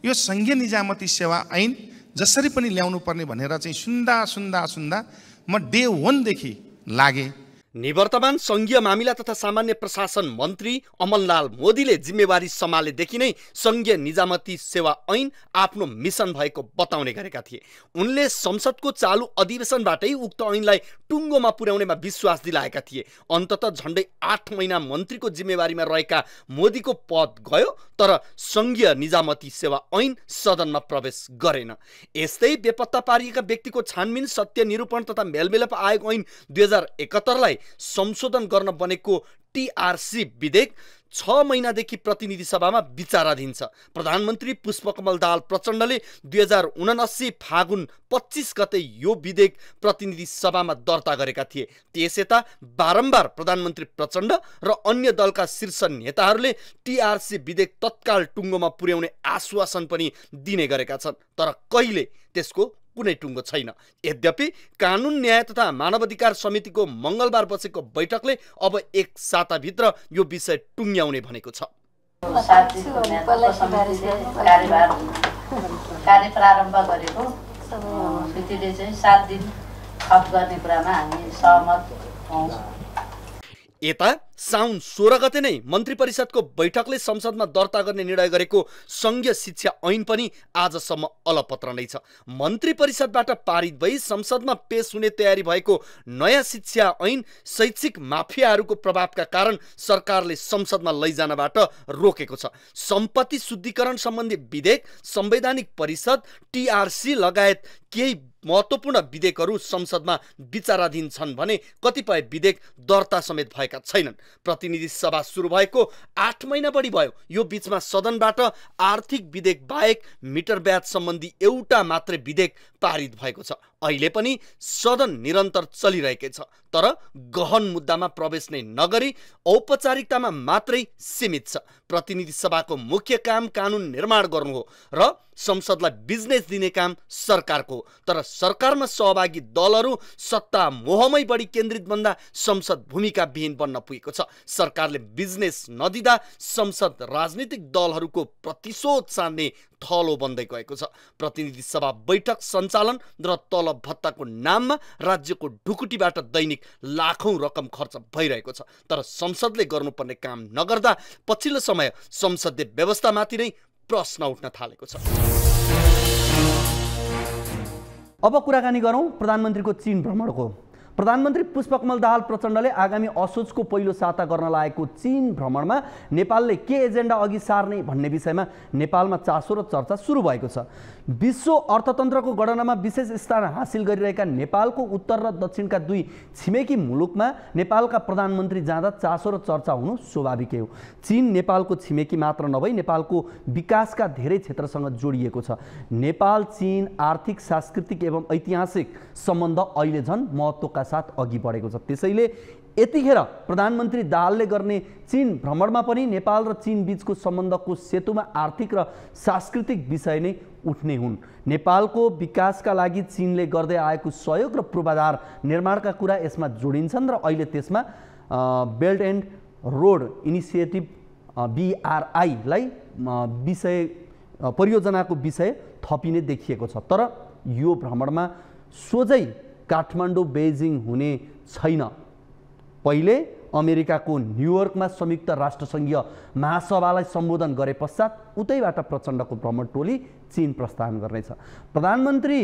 [SPEAKER 4] यो सङ्घीय निजामती सेवा ऐन जसरी पनि ल्याउनु पर्ने भनेर चाहिँ सुन्दा म डे 1 देखि लागे।
[SPEAKER 3] निवर्तमान सङ्घीय मामिला तथा सामान्य प्रशासन मन्त्री अमनलाल मोदीले जिम्मेवारी सम्हालेदेखि नै सङ्घीय निजामती सेवा ऐन आफ्नो मिसन भएको बताउने गरेका थिए। उनले संसदको चालु अधिवेशनबाटै उक्त ऐनलाई टुङ्गोमा पुर्याउनेमा विश्वास दिलाएका थिए। अन्ततः झन्डै 8 महिना मन्त्रीको जिम्मेवारीमा रहेका मोदीको पद गयो, तर सङ्घीय निजामती सेवा ऐन सदनमा प्रवेश गरेन। यस्तै बेपत्ता पारिएका व्यक्तिको छानबिन, सत्य निरूपण तथा मेलमिलाप आयोग ऐन 2071 लाई संशोधन गर्न बनेको टिआरसी विधेयक 6 महिनादेखि प्रतिनिधि सभामा विचाराधीन छ। प्रधानमन्त्री पुष्पकमल दाहाल प्रचण्डले 2079 फागुन 25 गते यो विधेयक प्रतिनिधि सभामा दर्ता गरेका थिए। त्यसयता बारम्बार प्रधानमन्त्री प्रचण्ड र अन्य दलका शीर्ष नेताहरूले टिआरसी विधेयक तत्काल टुङ्गोमा पुर्याउने आश्वासन पनि दिने गरेका छन्, तर कहिले त्यसको कुनै टुङ्गो छैन। यद्यपि कानुन न्याय तथा मानवाधिकार समितिको मङ्गलबार बसेको बैठकले अब 1 साताभित्र यो विषय टुङ्ग्याउने भनेको छ।
[SPEAKER 5] कार्य प्रारम्भ गरेको समितिले चाहिँ 7 दिन थप गर्ने कुरामा हामी सहमत हौँ।
[SPEAKER 3] यता साउन 16 गते नै मन्त्री परिषदको बैठकले संसदमा दर्ता गर्ने निर्णय गरेको सङ्घीय शिक्षा ऐन पनि आजसम्म अलपत्र नै छ। मन्त्री परिषदबाट पारित भई संसदमा पेश हुने तयारी भएको नयाँ शिक्षा ऐन शैक्षिक माफियाहरूको प्रभावका कारण सरकारले संसदमा लैजानबाट रोकेको छ। सम्पत्ति शुद्धिकरण सम्बन्धी विधेयक, संवैधानिक परिषद, टिआरसी लगायत केही महत्त्वपूर्ण विधेयकहरू संसदमा विचाराधीन छन् भने कतिपय विधेयक दर्ता समेत भएका छैनन्। प्रतिनिधि सभा सुरु भएको 8 महिना बढी भयो। यो बीचमा सदनबाट आर्थिक विधेयक बाहेक मिटर ब्याज सम्बन्धी एउटा मात्रै विधेयक पारित भएको छ। अहिले पनि सदन निरन्तर चलिरहेकै छ, तर गहन मुद्दामा प्रवेश नै नगरी औपचारिकतामा मात्रै सीमित छ। प्रतिनिधि सभाको मुख्य काम कानुन निर्माण गर्नु हो र संसदलाई बिजनेस दिने काम सरकारको हो, तर सरकारमा सहभागी दलहरू सत्ता मोहमै बढी केन्द्रित भन्दा संसद भूमिका विहीन बन्न पुगेको छ। सरकारले बिजनेस नदिँदा संसद राजनीतिक दलहरूको प्रतिशोध सान्ने थलो बन्दै गएको छ। प्रतिनिधि सभा बैठक सञ्चालन र तलब भत्ताको नाममा राज्यको ढुकुटीबाट दैनिक लाखौं रकम खर्च भइरहेको छ, तर संसदले गर्नुपर्ने काम नगर्दा पछिल्लो समय संसदीय व्यवस्थामाथि नै प्रश्न उठ्न थालेको छ।
[SPEAKER 1] अब कुराकानी गरौँ प्रधानमन्त्रीको चीन भ्रमणको। प्रधानमन्त्री पुष्पकमल दाहाल प्रचण्डले आगामी असोजको पहिलो साता गर्न लागेको चीन भ्रमणमा नेपालले के एजेन्डा अघि सार्ने भन्ने विषयमा नेपालमा चासो र चर्चा सुरु भएको छ। विश्व अर्थतन्त्रको गणनामा विशेष स्थान हासिल गरिरहेका नेपालको उत्तर र दक्षिणका दुई छिमेकी मुलुकमा नेपालका प्रधानमन्त्री जाँदा चासो र चर्चा हुनु स्वाभाविकै हो। चीन नेपालको छिमेकी मात्र नभई नेपालको विकासका धेरै क्षेत्रसँग जोडिएको छ। नेपाल चीन आर्थिक, सांस्कृतिक एवं ऐतिहासिक सम्बन्ध अहिले झन् महत्त्वका साथ अघि बढेको छ। त्यसैले यतिखेर प्रधानमन्त्री दाहालले गर्ने चीन भ्रमणमा पनि नेपाल र चीन बीचको सम्बन्धको सेतुमा आर्थिक र सांस्कृतिक विषय नै उठ्ने हुन्। नेपालको विकासका लागि चीनले गर्दै आएको सहयोग र पूर्वाधार निर्माणका कुरा यसमा जोडिन्छन् र अहिले त्यसमा बेल्ट एन्ड रोड इनिसिएटिभ BRI-लाई विषय परियोजनाको विषय थपिने देखिएको छ। तर यो भ्रमणमा सोझै काठमाडौँ बेजिङ हुने छैन। पहिले अमेरिकाको न्युयोर्कमा संयुक्त राष्ट्रसङ्घीय महासभालाई सम्बोधन गरे पश्चात उतैबाट प्रचण्डको भ्रमण टोली चीन प्रस्थान गर्नेछ। प्रधानमन्त्री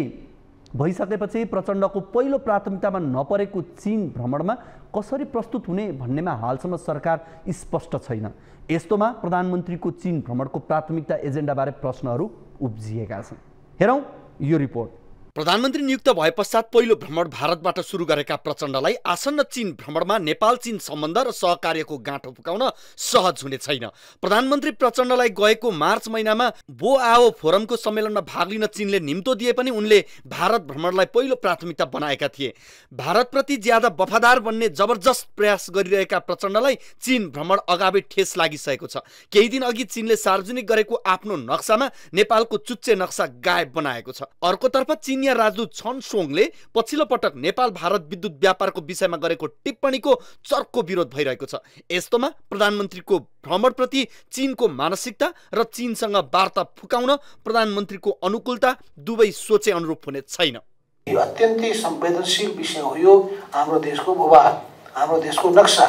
[SPEAKER 1] भइसकेपछि प्रचण्डको पहिलो प्राथमिकतामा नपरेको चीन भ्रमणमा कसरी प्रस्तुत हुने भन्नेमा हालसम्म सरकार स्पष्ट छैन। यस्तोमा प्रधानमन्त्रीको चीन भ्रमणको प्राथमिकता एजेन्डाबारे प्रश्नहरू उब्जिएका छन्। हेरौँ यो रिपोर्ट।
[SPEAKER 3] प्रधानमन्त्री नियुक्त भए पश्चात पहिलो भ्रमण भारतबाट सुरु गरेका प्रचण्डलाई आसन्न चीन भ्रमणमा नेपाल चीन सम्बन्ध र सहकार्यको गाँठो फुकाउन सहज हुने छैन। प्रधानमन्त्री प्रचण्डलाई गएको मार्च महिनामा बोआओ फोरमको सम्मेलनमा भाग लिन चीनले निम्तो दिए पनि उनले भारत भ्रमणलाई पहिलो प्राथमिकता बनाएका थिए। भारतप्रति ज्यादा वफादार बन्ने जबरजस्त प्रयास गरिरहेका प्रचण्डलाई चीन भ्रमण अगावै ठेस लागिसकेको छ। केही दिन अघि चीनले सार्वजनिक गरेको आफ्नो नक्सामा नेपालको चुच्चे नक्सा गायब बनाएको छ। अर्कोतर्फ चीन राजदूत छन सोङले पछिल्लो पटक नेपाल भारत विद्युत व्यापारको विषयमा गरेको टिप्पणीको चर्को विरोध भइरहेको छ। यस्तोमा प्रधानमन्त्रीको भ्रमणप्रति चीनको मानसिकता र चीनसँग वार्ता फुकाउन प्रधानमन्त्रीको अनुकूलता दुवै सोचे अनुरूप हुने छैन।
[SPEAKER 6] यो अत्यन्तै संवेदनशील विषय हो। यो हाम्रो देशको भूभाग, हाम्रो देशको नक्सा।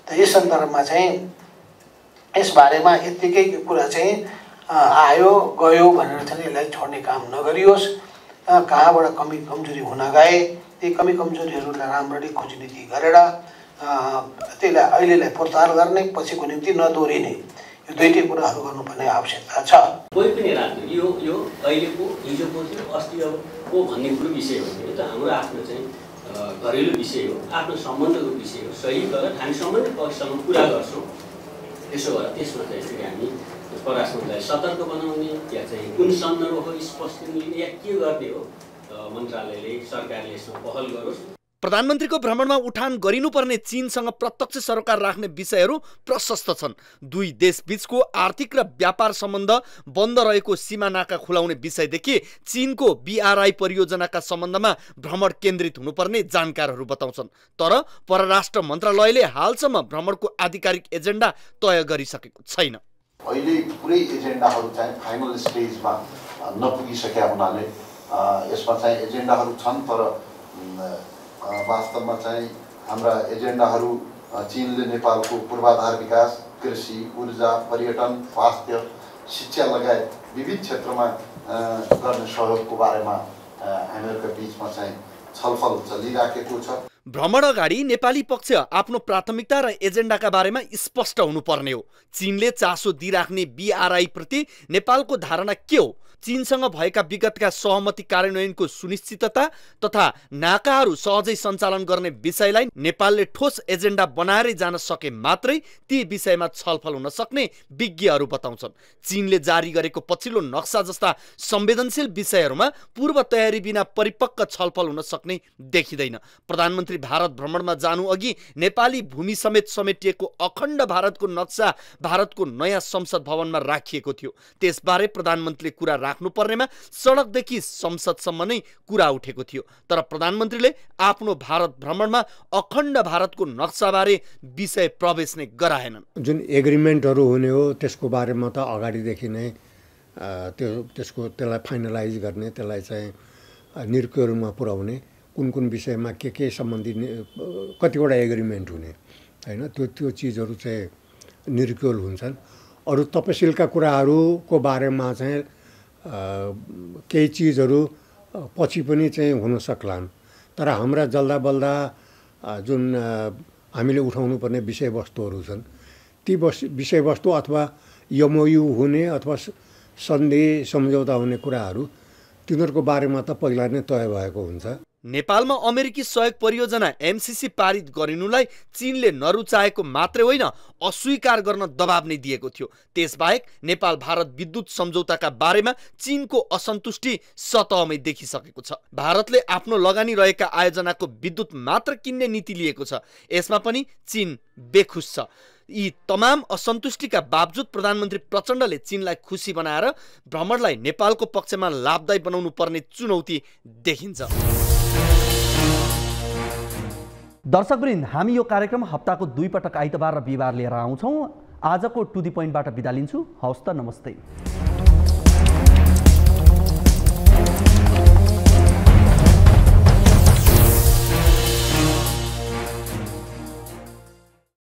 [SPEAKER 6] त यस सन्दर्भमा चाहिँ यस बारेमा यतिकै कुरा चाहिँ आयो गयो भनेर चाहिँ यसलाई छोड्ने काम नगरियोस्। कहाँबाट कमी कमजोरी हुन गए ती कमी कमजोरीहरूलाई राम्ररी खोजनीति गरेर त्यसलाई अहिलेलाई पुर्तार गर्ने, पछिको निम्ति नदोहोरिने, यो दुईटै कुराहरू गर्नुपर्ने आवश्यकता छ।
[SPEAKER 7] कोही पनि राख्नु यो अहिलेको हिजोको थियो अस्तिको भन्ने कुरो विषय हो। यो त हाम्रो आफ्नो चाहिँ घरेलु विषय हो, आफ्नो सम्बन्धको विषय हो। सही गलत हामी सम्बन्धित पक्षसँग कुरा गर्छौँ। त्यसो भएर त्यसमा चाहिँ फेरि हामी परराष्ट्र मन्त्रालय सतर्क बनाउने या चाहिँ कुन सन्दर्भ हो स्पष्ट लिने या के गर्ने हो मन्त्रालयले सरकारले यसमा पहल गरोस्।
[SPEAKER 3] प्रधानमन्त्रीको भ्रमणमा उठान गरिनुपर्ने चीनसँग प्रत्यक्ष सरोकार राख्ने विषयहरू प्रशस्त छन्। दुई देशबीचको आर्थिक र व्यापार सम्बन्ध बन्द रहेको सीमा नाका खुलाउने विषयदेखि चीनको BRI परियोजनाका सम्बन्धमा भ्रमण केन्द्रित हुनुपर्ने जानकारहरू बताउँछन्। तर परराष्ट्र मन्त्रालयले हालसम्म भ्रमणको आधिकारिक एजेन्डा तय गरिसकेको छैन।
[SPEAKER 8] अहिले पुरै एजेन्डाहरू चाहिँ फाइनल स्टेजमा नपुगिसकेका हुनाले यसमा चाहिँ एजेन्डाहरू छन्, तर वास्तवमा चाहिँ हाम्रा एजेन्डाहरू चीनले नेपालको पूर्वाधार विकास, कृषि, ऊर्जा, पर्यटन, स्वास्थ्य, शिक्षा लगायत विविध क्षेत्रमा गर्ने सहयोगको बारेमा हामीहरूका बिचमा चाहिँ छलफल चलिराखेको छ।
[SPEAKER 3] भ्रमण अगाडि नेपाली पक्ष आफ्नो प्राथमिकता र एजेन्डाका बारेमा स्पष्ट हुनुपर्ने हो। चीनले चासो दिइराख्ने BRI प्रति नेपालको धारणा के हो? चीनसँग भएका विगतका सहमति कार्यान्वयनको सुनिश्चितता तथा नाकाहरू सहजै सञ्चालन गर्ने विषयलाई नेपालले ठोस एजेन्डा बनाएरै जान सके मात्रै ती विषयमा छलफल हुन सक्ने विज्ञहरू बताउँछन्। चीनले जारी गरेको पछिल्लो नक्सा जस्ता संवेदनशील विषयहरूमा पूर्व तयारी बिना परिपक्व छलफल हुन सक्ने देखिँदैन। प्रधानमन्त्री भारत भ्रमणमा जानु अघि नेपाली भूमि समेत समेटिएको अखण्ड भारतको नक्सा भारतको नयाँ संसद भवनमा राखिएको थियो। त्यसबारे प्रधानमन्त्रीले कुरा राख्नुपर्नेमा सडकदेखि संसदसम्म नै कुरा उठेको थियो। तर प्रधानमन्त्रीले आफ्नो भारत भ्रमणमा अखण्ड भारतको नक्साबारे विषय प्रवेश नै गराएनन्।
[SPEAKER 9] जुन एग्रिमेन्टहरू हुने हो त्यसको बारेमा त अगाडिदेखि नै त्यसलाई फाइनलाइज गर्ने, त्यसलाई चाहिँ निर्क्युलमा पुर्याउने, कुन कुन विषयमा के सम्बन्धी कतिवटा एग्रिमेन्ट हुने हैन, त्यो चिजहरू चाहिँ निर्क्युल हुन्छन्। अरू तपसिलका कुराहरूको बारेमा चाहिँ केही चिजहरू पछि पनि चाहिँ हुन सक्लान्। तर हाम्रा जल्दा बल्दा जुन हामीले उठाउनु पर्ने विषयवस्तुहरू छन् ती विषयवस्तु अथवा एमओयू हुने अथवा सन्धि सम्झौता हुने कुराहरू तिनीहरूको बारेमा त पहिला नै तय भएको हुन्छ।
[SPEAKER 3] नेपालमा अमेरिकी सहयोग परियोजना एमसीसी पारित गरिनुलाई चीनले नरुचाएको मात्रै होइन अस्वीकार गर्न दबाब नै दिएको थियो। त्यसबाहेक नेपाल भारत विद्युत सम्झौताका बारेमा चीनको असन्तुष्टि सतहमै देखिसकेको छ। भारतले आफ्नो लगानी रहेका आयोजनाको विद्युत मात्र किन्ने नीति लिएको छ। यसमा पनि चीन बेखुस छ। यी तमाम असन्तुष्टिका बावजुद प्रधानमन्त्री प्रचण्डले चीनलाई खुसी बनाएर भ्रमणलाई नेपालको पक्षमा लाभदायी बनाउनु पर्ने चुनौती देखिन्छ।
[SPEAKER 1] दर्शकवृन्द, हामी यो कार्यक्रम हप्ताको 2 पटक आइतबार र बिहिबार लिएर आउँछौँ। आजको टु दी पोइन्टबाट बिदा लिन्छु। हवस् त, नमस्ते।